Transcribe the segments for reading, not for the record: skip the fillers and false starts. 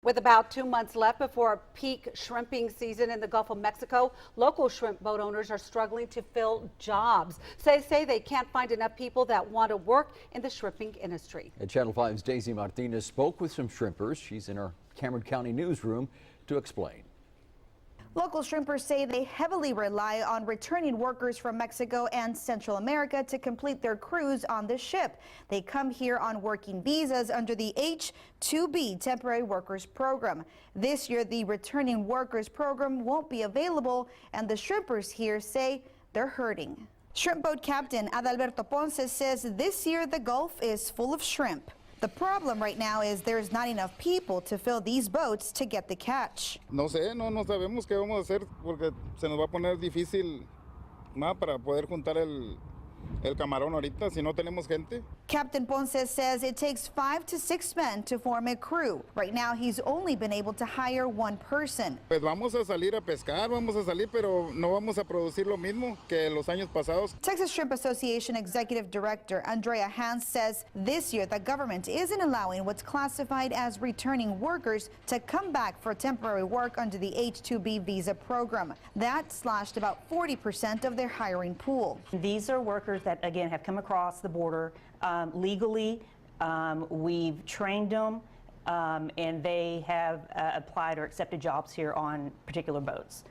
With about 2 months left before a peak shrimping season in the Gulf of Mexico, local shrimp boat owners are struggling to fill jobs. They say they can't find enough people that want to work in the shrimping industry. And Channel 5's Daisy Martinez spoke with some shrimpers. She's in our Cameron County newsroom to explain. Local shrimpers say they heavily rely on returning workers from Mexico and Central America to complete their cruise on the ship. They come here on working visas under the H-2B Temporary Workers Program. This year, the returning workers program won't be available, and the shrimpers here say they're hurting. Shrimp boat captain Adalberto Ponce says this year the Gulf is full of shrimp. The problem right now is there's not enough people to fill these boats to get the catch. No sé, no sabemos qué vamos a hacer porque se nos va a poner difícil más para poder juntar el camarón ahorita si no tenemos gente. Captain Ponce says it takes 5 to 6 men to form a crew. Right now, he's only been able to hire one person. Pues vamos a salir a pescar, vamos a salir, pero no vamos a producir lo mismo que los años pasados. Texas Shrimp Association Executive Director Andrea Hans says this year the government isn't allowing what's classified as returning workers to come back for temporary work under the H-2B visa program. That slashed about 40% of their hiring pool. These are workers that, again, have come across the border legally. We've trained them, and they have applied or accepted jobs here on particular boats.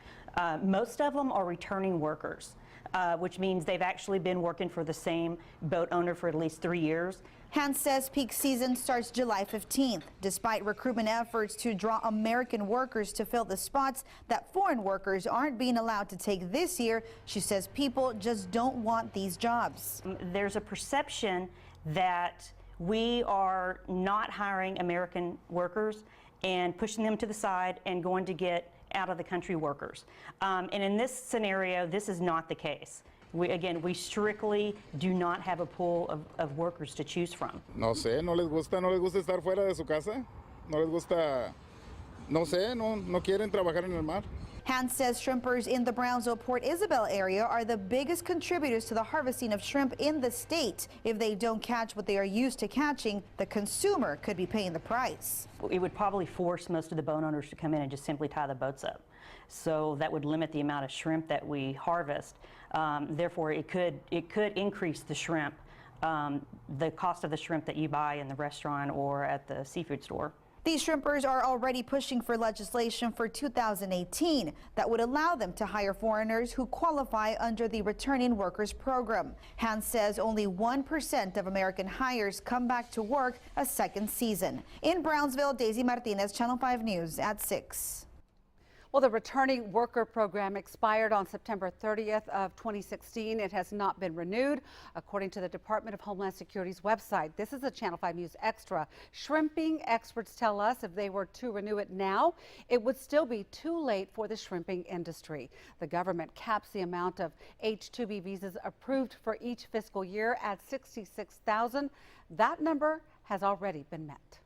Most of them are returning workers, which means they've actually been working for the same boat owner for at least 3 years. Hans says peak season starts July 15th. Despite recruitment efforts to draw American workers to fill the spots that foreign workers aren't being allowed to take this year, she says people just don't want these jobs. There's a perception that we are not hiring American workers and pushing them to the side and going to get out of the country workers. And in this scenario, this is not the case. We strictly do not have a pool of workers to choose from. No sé, no les gusta estar fuera de su casa. No les gusta, no sé, no quieren trabajar en el mar. Hans says shrimpers in the Brownsville Port Isabel area are the biggest contributors to the harvesting of shrimp in the state. If they don't catch what they are used to catching, the consumer could be paying the price. It would probably force most of the boat owners to come in and just simply tie the boats up. So that would limit the amount of shrimp that we harvest. Therefore, it could increase the shrimp, the cost of the shrimp that you buy in the restaurant or at the seafood store. These shrimpers are already pushing for legislation for 2018 that would allow them to hire foreigners who qualify under the Returning Workers Program. Hans says only 1% of American hires come back to work a second season. In Brownsville, Daisy Martinez, Channel 5 News at 6. Well, the Returning Worker Program expired on September 30th of 2016. It has not been renewed, according to the Department of Homeland Security's website. This is a Channel 5 News Extra. Shrimping experts tell us if they were to renew it now, it would still be too late for the shrimping industry. The government caps the amount of H-2B visas approved for each fiscal year at 66,000. That number has already been met.